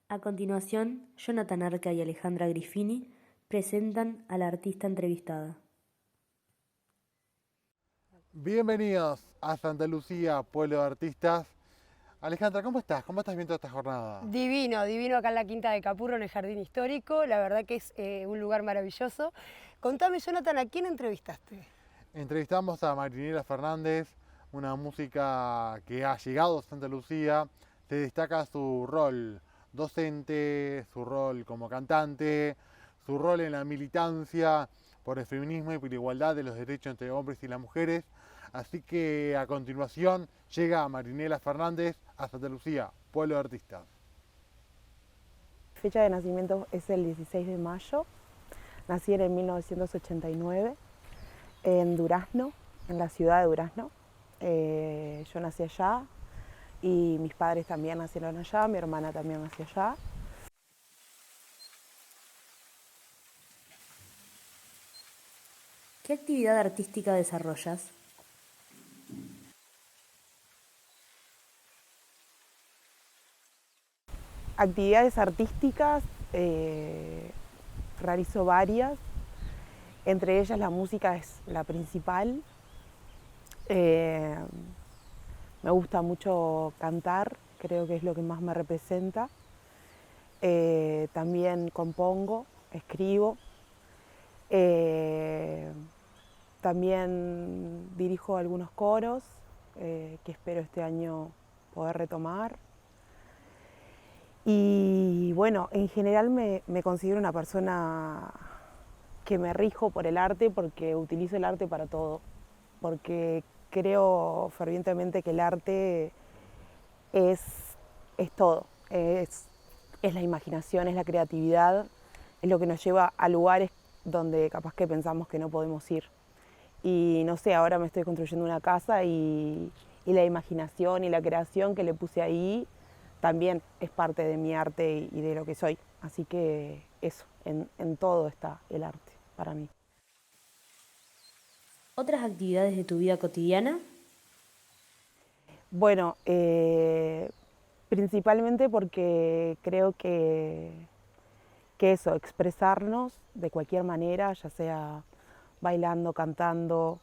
A continuación, Jonathan Arca y Alejandra Griffini presentan a la artista entrevistada. Bienvenidos a Santa Lucía, pueblo de artistas. Alejandra, ¿cómo estás? ¿Cómo estás viendo esta jornada? Divino, divino acá en la Quinta de Capurro, en el Jardín Histórico. La verdad que es un lugar maravilloso. Contame, Jonathan, ¿a quién entrevistaste? Entrevistamos a Marinela Fernández, una música que ha llegado a Santa Lucía. Se destaca su rol docente, su rol como cantante, su rol en la militancia por el feminismo y por la igualdad de los derechos entre hombres y las mujeres. Así que a continuación llega Marinela Fernández a Santa Lucía, pueblo de artistas. Mi fecha de nacimiento es el 16 de mayo. Nací en 1989 en Durazno, en la ciudad de Durazno. Yo nací allá y mis padres también nacieron allá, mi hermana también nació allá. ¿Qué actividad artística desarrollas? Actividades artísticas, realizo varias, entre ellas la música es la principal. Me gusta mucho cantar, creo que es lo que más me representa. También compongo, escribo. También dirijo algunos coros que espero este año poder retomar. Y bueno, en general me considero una persona que me rijo por el arte porque utilizo el arte para todo, porque creo fervientemente que el arte es todo, es la imaginación, es la creatividad, es lo que nos lleva a lugares donde capaz que pensamos que no podemos ir. Y no sé, ahora me estoy construyendo una casa y la imaginación y la creación que le puse ahí también es parte de mi arte y de lo que soy. Así que eso, en todo está el arte para mí. ¿Otras actividades de tu vida cotidiana? Bueno, principalmente porque creo que eso, expresarnos de cualquier manera, ya sea bailando, cantando,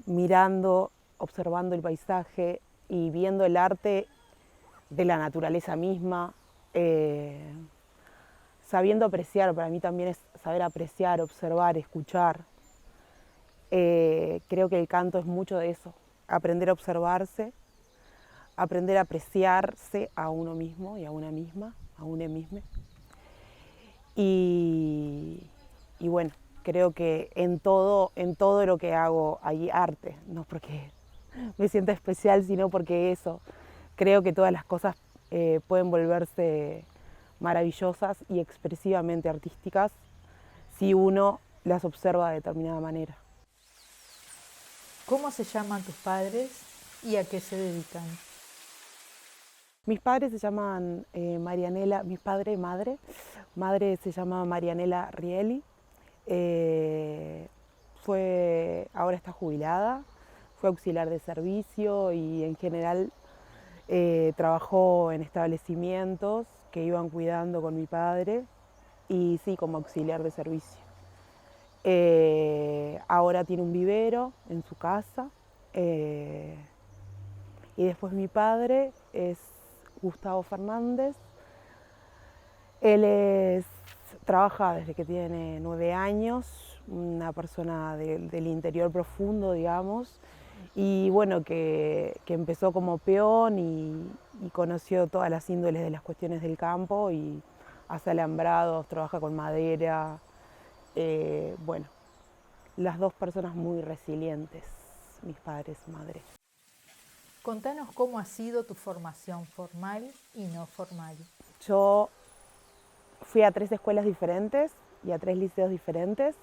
mirando, observando el paisaje y viendo el arte de la naturaleza misma, sabiendo apreciar, para mí también es saber apreciar, observar, escuchar. Creo que el canto es mucho de eso, aprender a observarse, aprender a apreciarse a uno mismo y a una misma, a uno mismo. Y bueno, creo que en todo lo que hago hay arte, no porque me sienta especial, sino porque eso, creo que todas las cosas pueden volverse maravillosas y expresivamente artísticas si uno las observa de determinada manera. ¿Cómo se llaman tus padres y a qué se dedican? Mis padres se llaman Marianela, mi padre y madre se llama Marianela Rieli, ahora está jubilada, fue auxiliar de servicio y en general trabajó en establecimientos que iban cuidando con mi padre y sí, como auxiliar de servicio. Ahora tiene un vivero en su casa y después mi padre es Gustavo Fernández. Él trabaja desde que tiene 9 años, una persona del interior profundo, digamos, y bueno, que empezó como peón y conoció todas las índoles de las cuestiones del campo y hace alambrados, trabaja con madera. Bueno, las dos personas muy resilientes, mis padres y madre. Contanos cómo ha sido tu formación formal y no formal. Yo fui a 3 escuelas diferentes y a 3 liceos diferentes.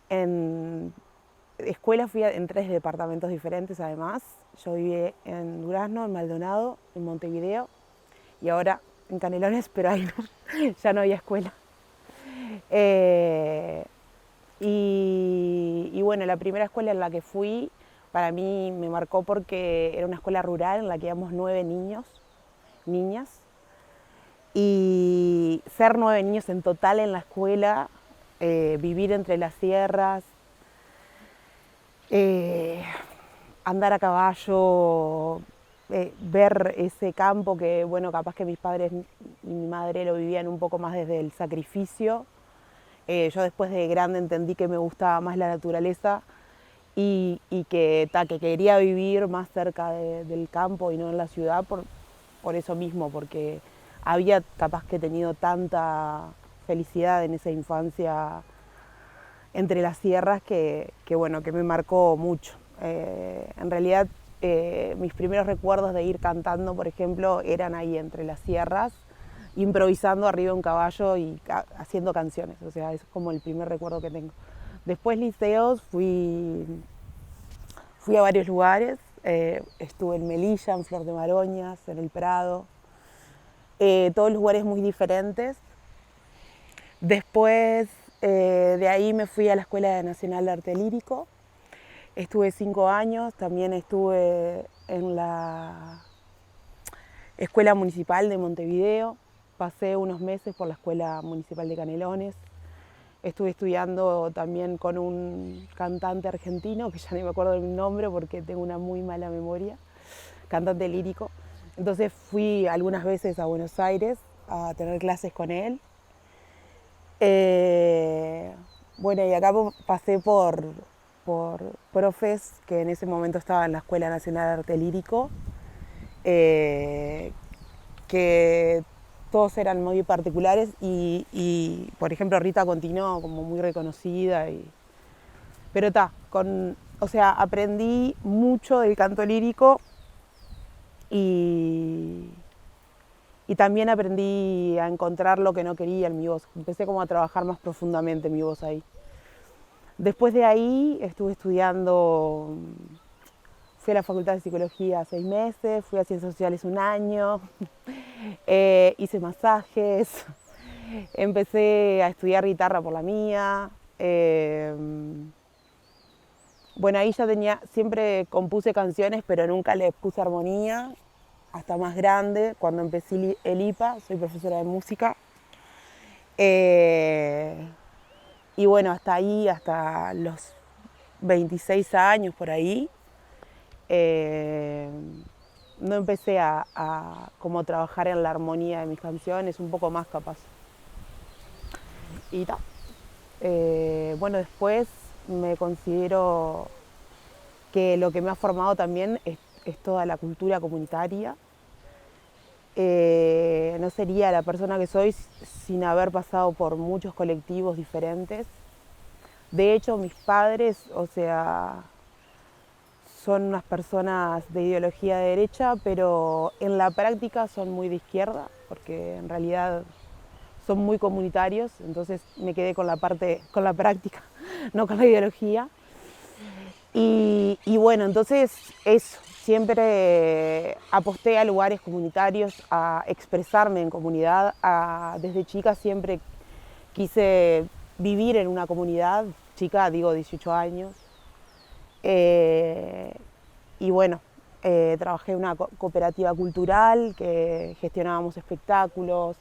En escuelas fui en 3 departamentos diferentes además. Yo viví en Durazno, en Maldonado, en Montevideo y ahora en Canelones, pero ahí ya no había escuela. Y bueno, la primera escuela en la que fui para mí me marcó porque era una escuela rural en la que íbamos 9 niños niñas. Y ser 9 niños en total en la escuela, vivir entre las sierras, andar a caballo, ver ese campo que, bueno, capaz que mis padres y mi madre lo vivían un poco más desde el sacrificio. Yo después de grande entendí que me gustaba más la naturaleza y que quería vivir más cerca del campo y no en la ciudad por eso mismo, porque había capaz que tenido tanta felicidad en esa infancia entre las sierras bueno, que me marcó mucho. En realidad mis primeros recuerdos de ir cantando, por ejemplo, eran ahí entre las sierras, improvisando arriba de un caballo y haciendo canciones. O sea, es como el primer recuerdo que tengo. Después liceos, fui a varios lugares. Estuve en Melilla, en Flor de Maroñas, en El Prado. Todos lugares muy diferentes. Después de ahí me fui a la Escuela Nacional de Arte Lírico. Estuve 5 años, también estuve en la Escuela Municipal de Montevideo, pasé unos meses por la Escuela Municipal de Canelones. Estuve estudiando también con un cantante argentino, que ya ni me acuerdo del nombre porque tengo una muy mala memoria, cantante lírico. Entonces fui algunas veces a Buenos Aires a tener clases con él. Bueno, y acá pasé por profes que en ese momento estaban en la Escuela Nacional de Arte Lírico, que todos eran muy particulares y por ejemplo Rita continuó como muy reconocida. Pero o sea, aprendí mucho del canto lírico y también aprendí a encontrar lo que no quería en mi voz. Empecé como a trabajar más profundamente mi voz ahí. Después de ahí estuve estudiando, fui a la Facultad de Psicología 6 meses, fui a Ciencias Sociales 1 año, hice masajes, empecé a estudiar guitarra por la mía. Bueno, ahí ya siempre compuse canciones, pero nunca le puse armonía, hasta más grande, cuando empecé el IPA, soy profesora de música. Y bueno, hasta ahí, hasta los 26 años por ahí, no empecé a como trabajar en la armonía de mis canciones, un poco más capaz. Y bueno, después me considero que lo que me ha formado también es toda la cultura comunitaria. No sería la persona que soy sin haber pasado por muchos colectivos diferentes. De hecho, mis padres, o sea, son unas personas de ideología de derecha, pero en la práctica son muy de izquierda, porque en realidad son muy comunitarios, entonces me quedé con la práctica, no con la ideología. Y bueno, entonces eso, siempre aposté a lugares comunitarios, a expresarme en comunidad. Desde chica siempre quise vivir en una comunidad, chica digo 18 años. Y bueno, trabajé en una cooperativa cultural que gestionábamos espectáculos,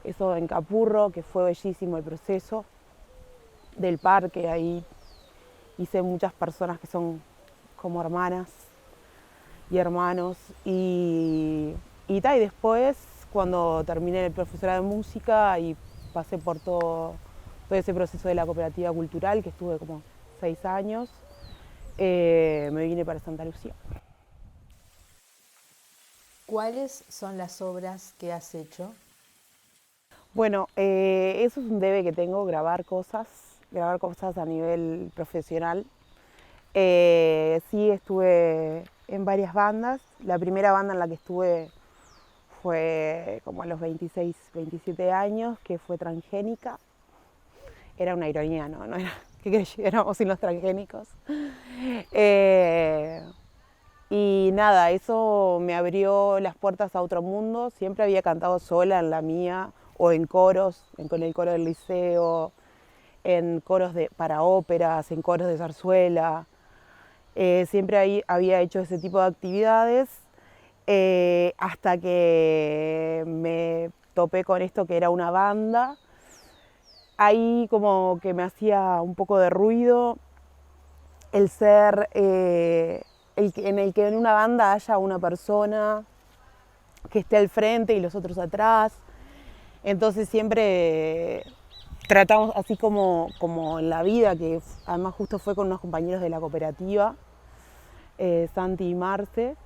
eso en Capurro, que fue bellísimo el proceso del parque. Ahí hice muchas personas que son como hermanas y hermanos. Y después, cuando terminé el profesorado de música y pasé por todo ese proceso de la cooperativa cultural, que estuve como 6 años, me vine para Santa Lucía. ¿Cuáles son las obras que has hecho? Bueno, eso es un debe que tengo, grabar cosas a nivel profesional. Sí, estuve en varias bandas. La primera banda en la que estuve fue como a los 26, 27 años, que fue Transgénica. Era una ironía, ¿no? No era que éramos sin los transgénicos. Y nada, eso me abrió las puertas a otro mundo. Siempre había cantado sola en la mía, o en coros, con el coro del liceo, en coros para óperas, en coros de zarzuela. Siempre ahí había hecho ese tipo de actividades hasta que me topé con esto que era una banda. Ahí como que me hacía un poco de ruido el ser, en el que en una banda haya una persona que esté al frente y los otros atrás. Entonces siempre tratamos, así como en la vida, que además justo fue con unos compañeros de la cooperativa, Santi y Marce.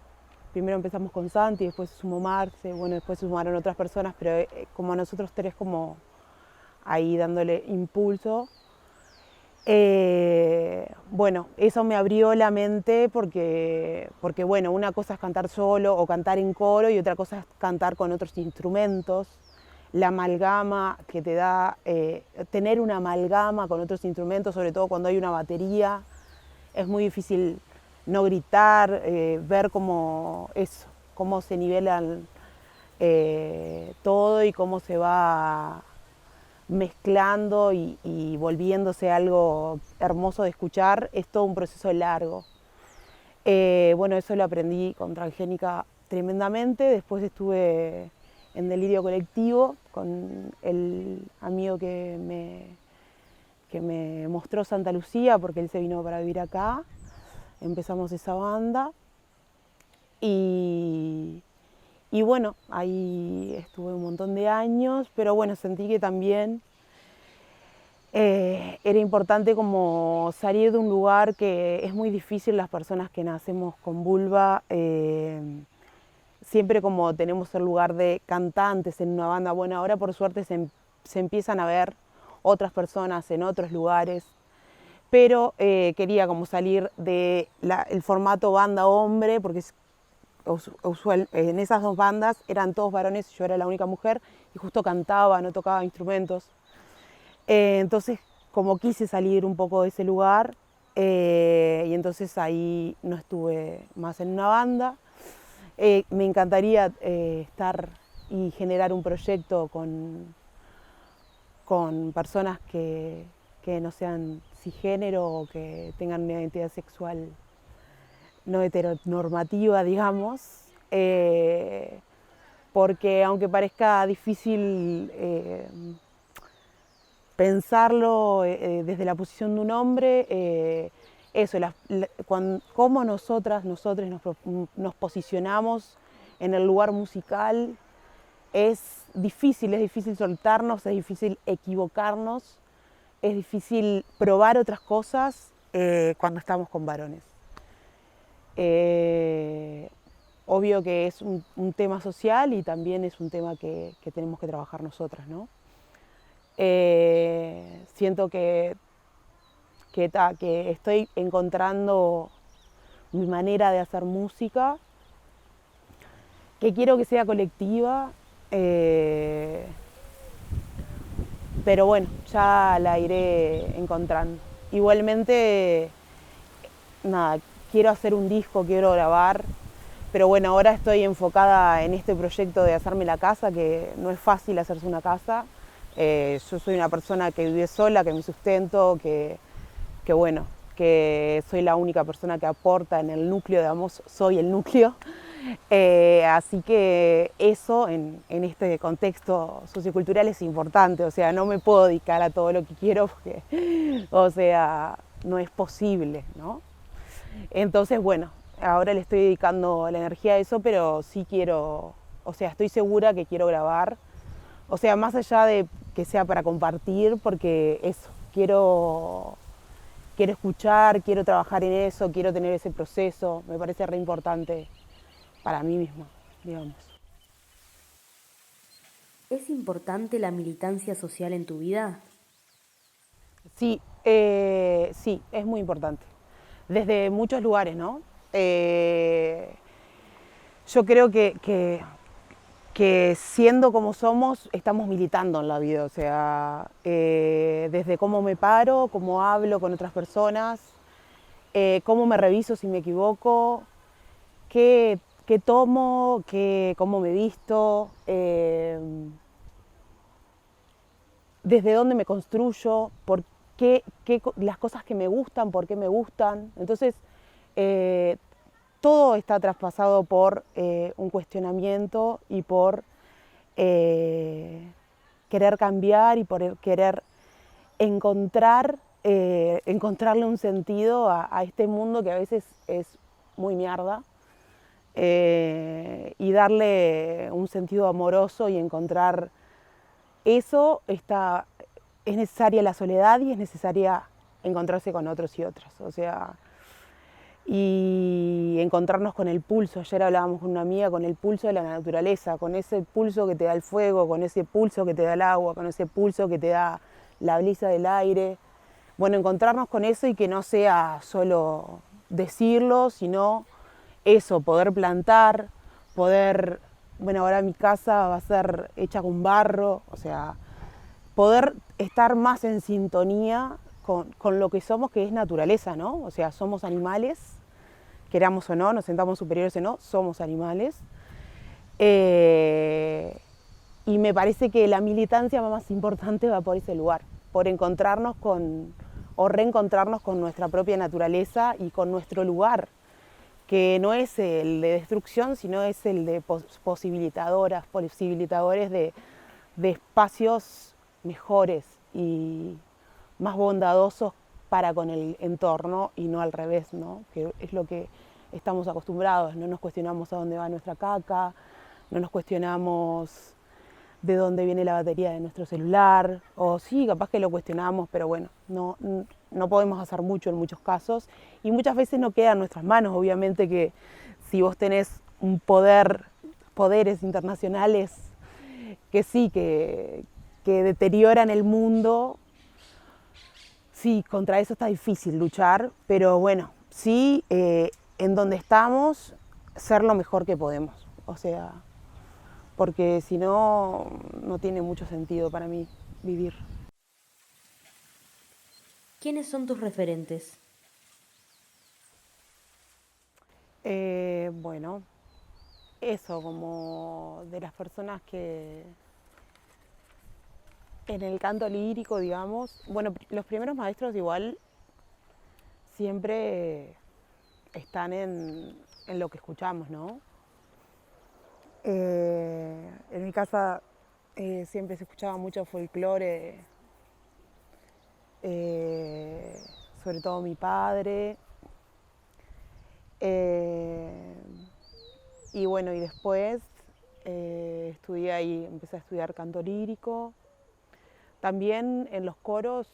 Primero empezamos con Santi, después se sumó Marce, bueno, después se sumaron otras personas, pero como nosotros tres como ahí dándole impulso. Bueno, eso me abrió la mente porque bueno, una cosa es cantar solo o cantar en coro y otra cosa es cantar con otros instrumentos. La amalgama que te da, tener una amalgama con otros instrumentos, sobre todo cuando hay una batería, es muy difícil no gritar, ver cómo se nivelan todo y cómo se va mezclando y volviéndose algo hermoso de escuchar. Es todo un proceso largo. Bueno, eso lo aprendí con Transgénica tremendamente. Después estuve en Delirio Colectivo con el amigo que me mostró Santa Lucía, porque él se vino para vivir acá. Empezamos esa banda y bueno, ahí estuve un montón de años, pero bueno, sentí que también era importante como salir de un lugar que es muy difícil. Las personas que nacemos con vulva, siempre como tenemos el lugar de cantantes en una banda. Bueno, ahora por suerte se empiezan a ver otras personas en otros lugares, pero quería como salir del formato banda-hombre, porque es usual, en esas dos bandas eran todos varones, yo era la única mujer y justo cantaba, no tocaba instrumentos. Entonces como quise salir un poco de ese lugar, y entonces ahí no estuve más en una banda. Me encantaría estar y generar un proyecto con personas que no sean cisgénero o que tengan una identidad sexual no heteronormativa, digamos, porque aunque parezca difícil pensarlo desde la posición de un hombre, eso, cómo nosotros nos posicionamos en el lugar musical es difícil soltarnos, es difícil equivocarnos, es difícil probar otras cosas cuando estamos con varones. Obvio que es un tema social y también es un tema que tenemos que trabajar nosotras, ¿no? Siento que estoy encontrando mi manera de hacer música, que quiero que sea colectiva, pero bueno, ya la iré encontrando. Igualmente, nada, quiero hacer un disco, quiero grabar, pero bueno, ahora estoy enfocada en este proyecto de hacerme la casa, que no es fácil hacerse una casa. Yo soy una persona que vive sola, que me sustento, que bueno, que soy la única persona que aporta en el núcleo, digamos, soy el núcleo. Así que eso en este contexto sociocultural es importante, o sea, no me puedo dedicar a todo lo que quiero porque, o sea, no es posible, ¿no? Entonces, bueno, ahora le estoy dedicando la energía a eso, pero sí quiero, o sea, estoy segura que quiero grabar, o sea, más allá de que sea para compartir, porque eso, quiero escuchar, quiero trabajar en eso, quiero tener ese proceso, me parece re importante para mí misma, digamos. ¿Es importante la militancia social en tu vida? Sí, sí, es muy importante. Desde muchos lugares, ¿no? Yo creo que siendo como somos, estamos militando en la vida, o sea, desde cómo me paro, cómo hablo con otras personas, cómo me reviso si me equivoco, qué tomo, cómo me visto, desde dónde me construyo, por qué las cosas que me gustan, por qué me gustan. Entonces, todo está traspasado por un cuestionamiento y por querer cambiar y por querer encontrarle un sentido a este mundo que a veces es muy mierda, y darle un sentido amoroso y encontrar eso. Es necesaria la soledad y es necesaria encontrarse con otros y otras, o sea, y encontrarnos con el pulso. Ayer hablábamos con una amiga, con el pulso de la naturaleza, con ese pulso que te da el fuego, con ese pulso que te da el agua, con ese pulso que te da la brisa del aire. Bueno, encontrarnos con eso y que no sea solo decirlo, sino eso, poder plantar, poder, bueno, ahora mi casa va a ser hecha con barro, o sea, poder estar más en sintonía con lo que somos, que es naturaleza, ¿no? O sea, somos animales, queramos o no, nos sentamos superiores o no, somos animales. Y me parece que la militancia más importante va por ese lugar, por encontrarnos o reencontrarnos con nuestra propia naturaleza y con nuestro lugar, que no es el de destrucción, sino es el de posibilitadores de espacios mejores y más bondadosos para con el entorno y no al revés, ¿no? Que es lo que estamos acostumbrados. No nos cuestionamos a dónde va nuestra caca, no nos cuestionamos de dónde viene la batería de nuestro celular, o sí, capaz que lo cuestionamos, pero bueno, no podemos hacer mucho en muchos casos y muchas veces no queda en nuestras manos. Obviamente que si vos tenés un poderes internacionales que sí, que deterioran el mundo, sí, contra eso está difícil luchar, pero bueno, sí, en donde estamos, ser lo mejor que podemos, o sea, porque si no, no tiene mucho sentido para mí vivir. ¿Quiénes son tus referentes? Bueno, eso, como de las personas que en el canto lírico, digamos, bueno, los primeros maestros igual siempre están en lo que escuchamos, ¿no? En mi casa siempre se escuchaba mucho folclore, sobre todo mi padre. Y bueno, y después estudié ahí, empecé a estudiar canto lírico. También en los coros,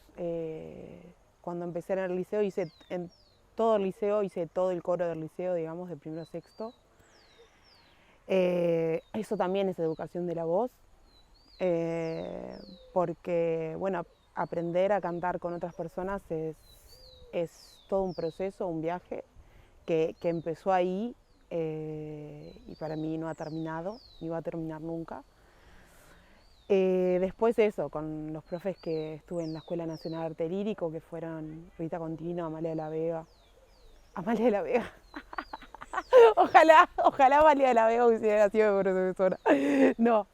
cuando empecé en el liceo, en todo el liceo, hice todo el coro del liceo, digamos, de primero a sexto. Eso también es educación de la voz, porque, bueno, aprender a cantar con otras personas es todo un proceso, un viaje que empezó ahí y para mí no ha terminado, ni va a terminar nunca. Después eso, con los profes que estuve en la Escuela Nacional de Arte Lírico, que fueron Rita Contino, Amalia de la Vega. Amalia de la Vega. Ojalá Amalia de la Vega hubiera sido mi profesora. No.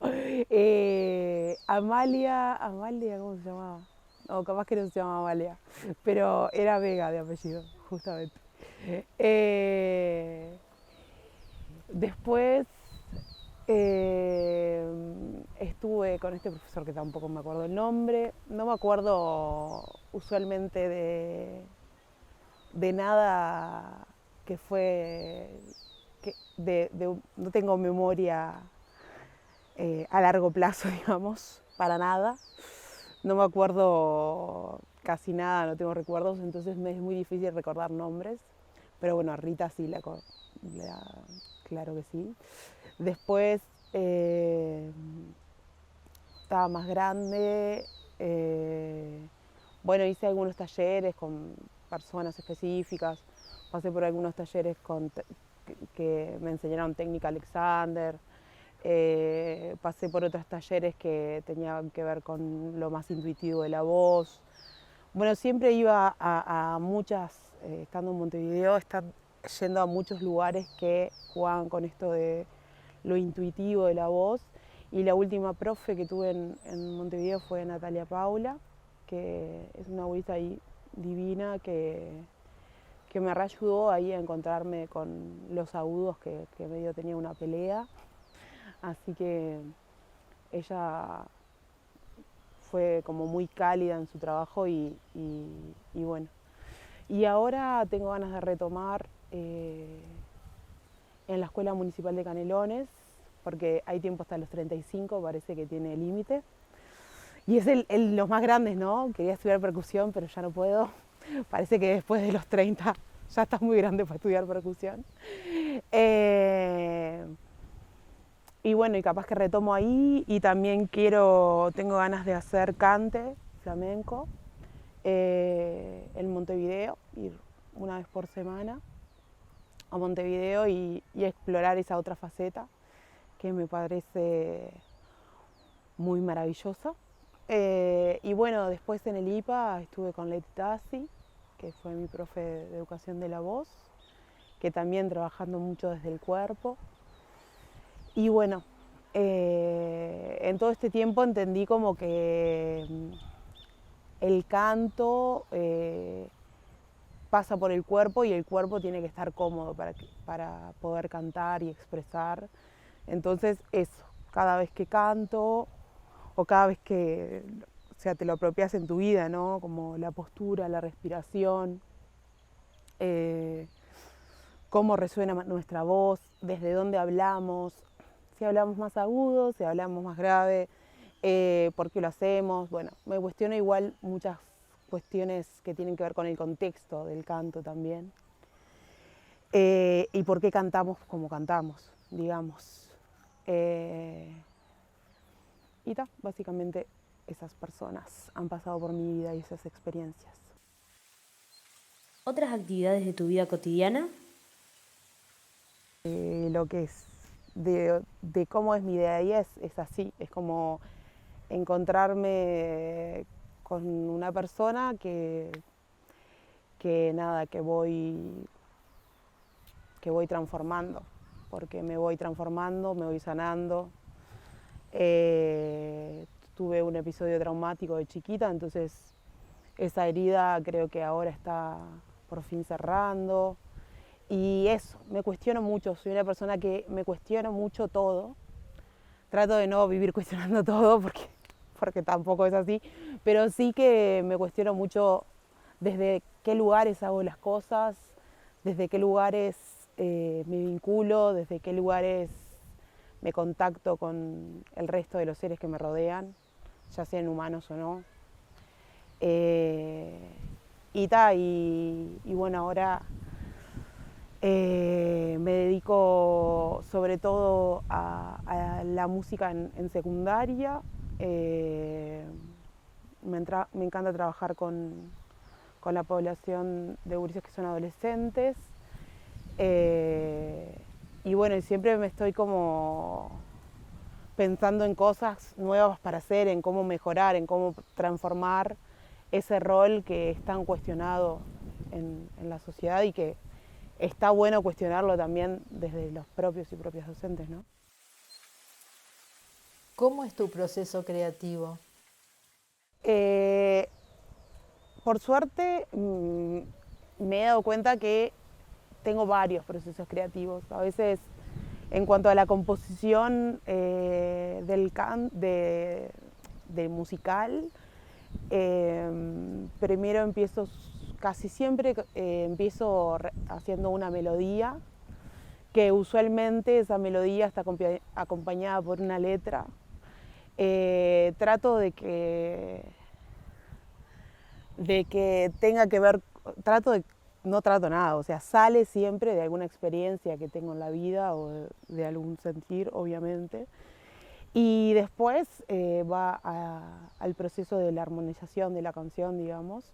Amalia, ¿cómo se llamaba? No, capaz que no se llamaba Amalia, pero era Vega de apellido, justamente. Después estuve con este profesor que tampoco me acuerdo el nombre. No me acuerdo usualmente de nada que fue, no tengo memoria a largo plazo, digamos, para nada. No me acuerdo casi nada, no tengo recuerdos, entonces me es muy difícil recordar nombres. Pero bueno, a Rita sí, claro que sí. Después estaba más grande, bueno, hice algunos talleres con personas específicas, pasé por algunos talleres que me enseñaron técnica Alexander, pasé por otros talleres que tenían que ver con lo más intuitivo de la voz. Bueno, siempre iba a muchas, estando en Montevideo, yendo a muchos lugares que jugaban con esto de lo intuitivo de la voz. Y la última profe que tuve en Montevideo fue Natalia Paula, que es una abuelita ahí divina que que me reayudó ahí a encontrarme con los agudos que medio tenía una pelea. Así que ella fue como muy cálida en su trabajo y bueno. Y ahora tengo ganas de retomar en la Escuela Municipal de Canelones, porque hay tiempo hasta los 35, parece que tiene límite. Y es los más grandes, ¿no? Quería estudiar percusión, pero ya no puedo. Parece que después de los 30 ya estás muy grande para estudiar percusión. Y bueno, y capaz que retomo ahí, y también tengo ganas de hacer cante flamenco en Montevideo, ir una vez por semana a Montevideo y explorar esa otra faceta que me parece muy maravillosa. Y bueno, después en el IPA estuve con Leti Tassi, que fue mi profe de educación de la voz, que también trabajando mucho desde el cuerpo. Y bueno, en todo este tiempo entendí como que el canto pasa por el cuerpo y el cuerpo tiene que estar cómodo para poder cantar y expresar. Entonces eso, cada vez que canto o cada vez que te lo apropias en tu vida, ¿no? Como la postura, la respiración, cómo resuena nuestra voz, desde dónde hablamos, si hablamos más agudo, si hablamos más grave, por qué lo hacemos. Bueno, me cuestiono igual muchas cuestiones que tienen que ver con el contexto del canto también. Y por qué cantamos como cantamos, digamos. Y básicamente esas personas han pasado por mi vida y esas experiencias. ¿Otras actividades de tu vida cotidiana? Lo que es de cómo es mi día a día es así, es como encontrarme con una persona que voy transformando, porque me voy transformando, me voy sanando. Tuve un episodio traumático de chiquita, entonces esa herida creo que ahora está por fin cerrando. Y eso, me cuestiono mucho, soy una persona que me cuestiono mucho todo. Trato de no vivir cuestionando todo porque tampoco es así, pero sí que me cuestiono mucho desde qué lugares hago las cosas, desde qué lugares me vinculo, desde qué lugares me contacto con el resto de los seres que me rodean, ya sean humanos o no. Y bueno, ahora me dedico sobre todo a la música en secundaria. Me encanta trabajar con la población de gurises que son adolescentes. Y bueno, siempre me estoy como pensando en cosas nuevas para hacer, en cómo mejorar, en cómo transformar ese rol que es tan cuestionado en la sociedad y que está bueno cuestionarlo también desde los propios y propias docentes, ¿no? ¿Cómo es tu proceso creativo? Por suerte me he dado cuenta que tengo varios procesos creativos. A veces en cuanto a la composición del musical, primero empiezo, casi siempre empiezo haciendo una melodía, que usualmente esa melodía está acompañada por una letra. Trato de que tenga que ver, no trato nada, o sea, sale siempre de alguna experiencia que tengo en la vida o de algún sentir, obviamente. Y después va al proceso de la armonización de la canción, digamos.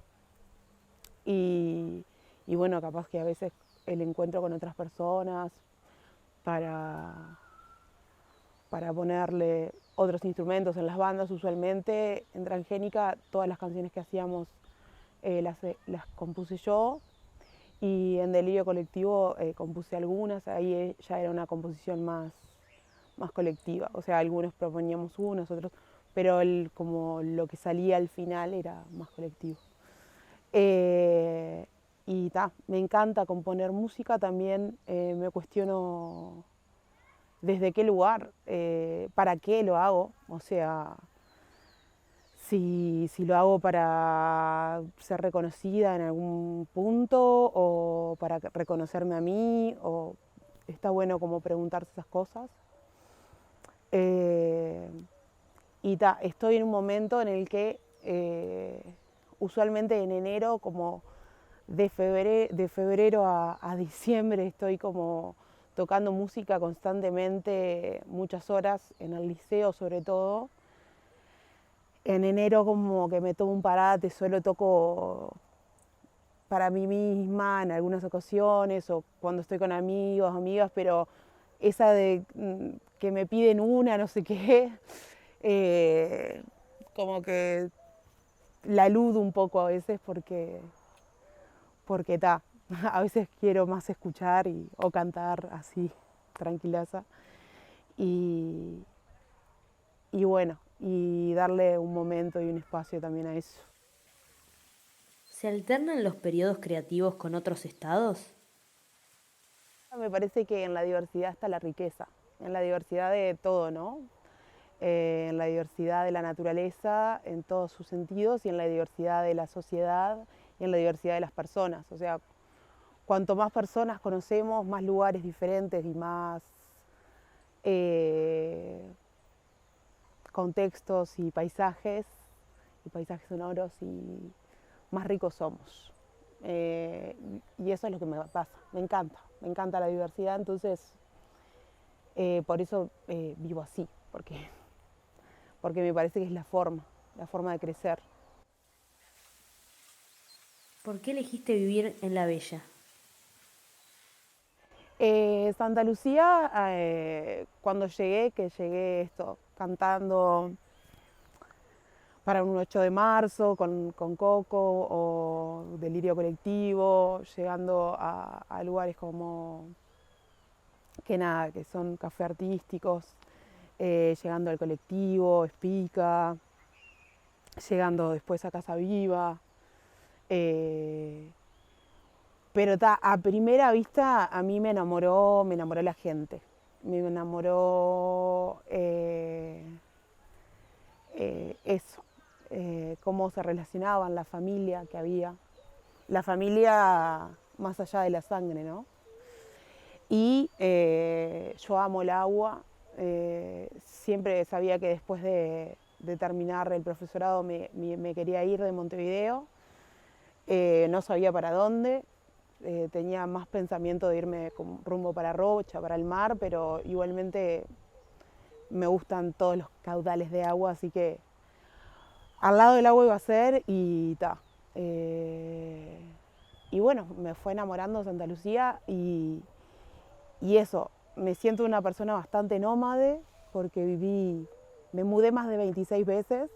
Y bueno, capaz que a veces el encuentro con otras personas para ponerle otros instrumentos en las bandas. Usualmente en Transgénica todas las canciones que hacíamos las compuse yo, y en Delirio Colectivo compuse algunas, ahí ya era una composición más colectiva, o sea, algunos proponíamos unos, otros, pero como lo que salía al final era más colectivo. y me encanta componer música, también me cuestiono desde qué lugar, para qué lo hago, o sea, si lo hago para ser reconocida en algún punto o para reconocerme a mí, o está bueno como preguntarse esas cosas. Y estoy en un momento en el que usualmente en enero, como de febrero a diciembre, estoy como tocando música constantemente, muchas horas, en el liceo sobre todo. En enero como que me tomo un parate, solo toco para mí misma en algunas ocasiones o cuando estoy con amigos, amigas, pero esa de que me piden una, no sé qué, como que la eludo un poco a veces porque a veces quiero más escuchar o cantar así, tranquilaza. Y, y bueno, y darle un momento y un espacio también a eso. ¿Se alternan los periodos creativos con otros estados? Me parece que en la diversidad está la riqueza, en la diversidad de todo, ¿no? En la diversidad de la naturaleza en todos sus sentidos y en la diversidad de la sociedad y en la diversidad de las personas. O sea, cuanto más personas conocemos, más lugares diferentes y más contextos y paisajes sonoros, y más ricos somos. Y eso es lo que me pasa, me encanta la diversidad, entonces por eso vivo así, porque me parece que es la forma de crecer. ¿Por qué elegiste vivir en La Bella? Santa Lucía, cuando llegué cantando para un 8 de marzo con Coco o Delirio Colectivo, llegando a lugares como que son café artísticos, llegando al Colectivo, Espica, llegando después a Casa Viva. Pero a primera vista a mí me enamoró la gente, me enamoró eso, cómo se relacionaban, la familia que había, la familia más allá de la sangre, ¿no? Y yo amo el agua, siempre sabía que después de terminar el profesorado me quería ir de Montevideo, no sabía para dónde. Tenía más pensamiento de irme rumbo para Rocha, para el mar, pero igualmente me gustan todos los caudales de agua, así que al lado del agua iba a ser y y bueno, me fue enamorando Santa Lucía y eso, me siento una persona bastante nómade porque me mudé más de 26 veces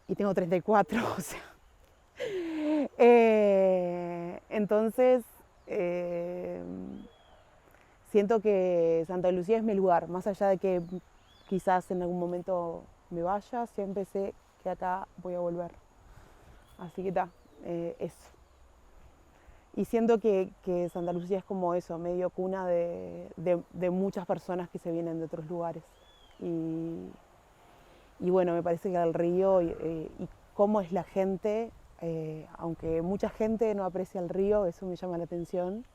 y tengo 34, o sea. Entonces, siento que Santa Lucía es mi lugar, más allá de que quizás en algún momento me vaya, siempre sé que acá voy a volver. Así que eso. Y siento que Santa Lucía es como eso, medio cuna de muchas personas que se vienen de otros lugares. Y bueno, me parece que el río y cómo es la gente, aunque mucha gente no aprecia el río, eso me llama la atención.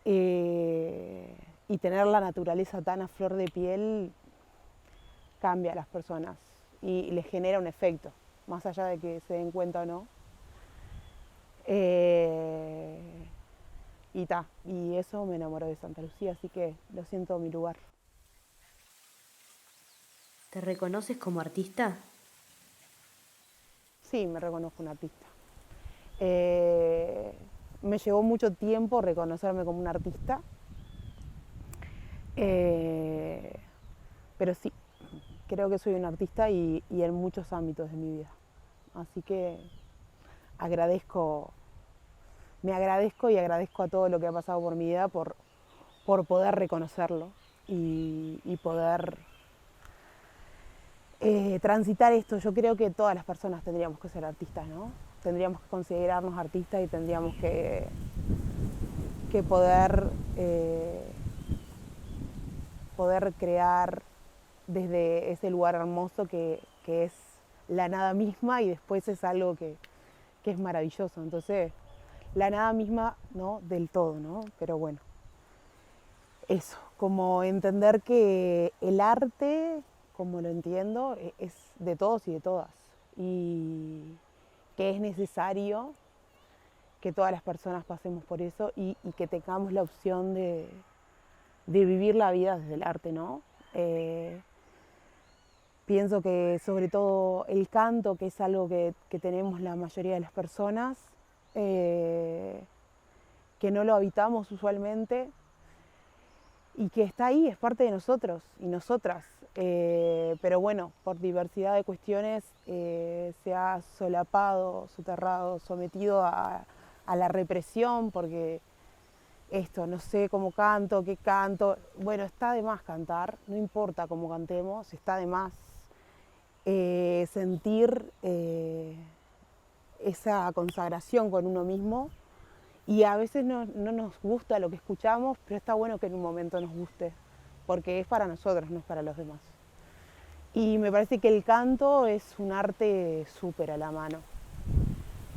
Y tener la naturaleza tan a flor de piel cambia a las personas y les genera un efecto, más allá de que se den cuenta o no. Y eso me enamoró de Santa Lucía, así que lo siento mi lugar. ¿Te reconoces como artista? Sí, me reconozco una artista. Me llevó mucho tiempo reconocerme como una artista, pero sí, creo que soy una artista y en muchos ámbitos de mi vida. Así que me agradezco y agradezco a todo lo que ha pasado por mi vida por poder reconocerlo y poder transitar esto. Yo creo que todas las personas tendríamos que ser artistas, ¿no? tendríamos que considerarnos artistas y tendríamos que poder crear desde ese lugar hermoso que es la nada misma, y después es algo que es maravilloso. Entonces, la nada misma, no del todo, ¿no? Pero bueno, eso, como entender que el arte, como lo entiendo, es de todos y de todas, y que es necesario que todas las personas pasemos por eso y que tengamos la opción de vivir la vida desde el arte, ¿no? Pienso que sobre todo el canto, que es algo que tenemos la mayoría de las personas, que no lo habitamos usualmente y que está ahí, es parte de nosotros y nosotras. Pero bueno, por diversidad de cuestiones se ha solapado, soterrado, sometido a la represión, porque esto, no sé cómo canto, qué canto. Bueno, está de más cantar, no importa cómo cantemos, está de más sentir esa consagración con uno mismo, y a veces no nos gusta lo que escuchamos, pero está bueno que en un momento nos guste, porque es para nosotros, no es para los demás. Y me parece que el canto es un arte súper a la mano.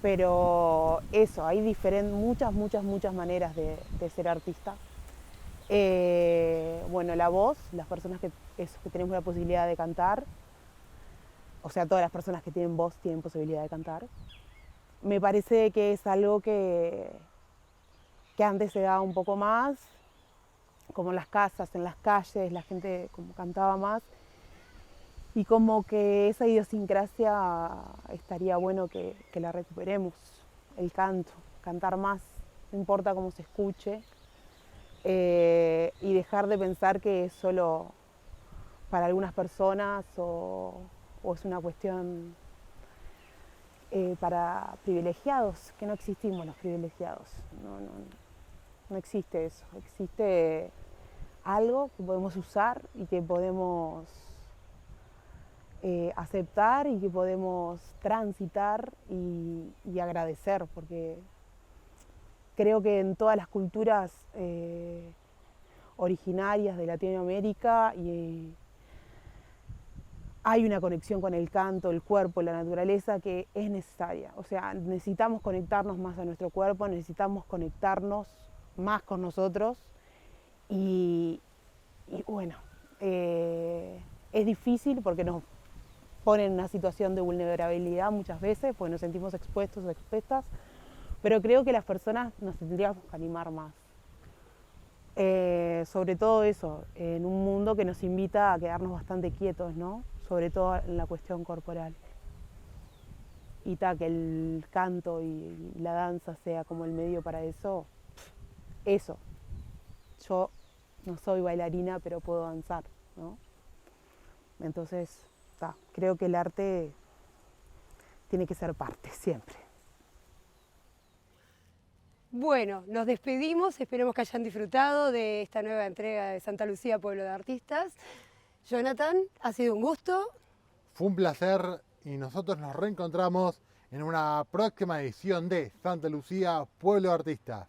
Pero eso, hay muchas maneras de ser artista. Bueno, la voz, las personas que tenemos la posibilidad de cantar, o sea, todas las personas que tienen voz tienen posibilidad de cantar. Me parece que es algo que antes se daba un poco más, como en las casas, en las calles, la gente como cantaba más. Y como que esa idiosincrasia estaría bueno que la recuperemos, el canto, cantar más, no importa cómo se escuche, y dejar de pensar que es solo para algunas personas o es una cuestión para privilegiados, que no existimos los privilegiados, no existe eso, existe algo que podemos usar y que podemos aceptar y que podemos transitar y agradecer, porque creo que en todas las culturas originarias de Latinoamérica hay una conexión con el canto, el cuerpo, la naturaleza, que es necesaria. O sea, necesitamos conectarnos más a nuestro cuerpo, necesitamos conectarnos más con nosotros y bueno, es difícil porque nos pone en una situación de vulnerabilidad muchas veces, porque nos sentimos expuestos o expuestas, pero creo que las personas nos tendríamos que animar más. Sobre todo eso, en un mundo que nos invita a quedarnos bastante quietos, ¿no? Sobre todo en la cuestión corporal. Y que el canto y la danza sea como el medio para eso. Eso. Yo no soy bailarina, pero puedo danzar, ¿no? Entonces, creo que el arte tiene que ser parte, siempre. Bueno, nos despedimos, esperemos que hayan disfrutado de esta nueva entrega de Santa Lucía, Pueblo de Artistas. Jonathan, ha sido un gusto. Fue un placer y nosotros nos reencontramos en una próxima edición de Santa Lucía, Pueblo de Artistas.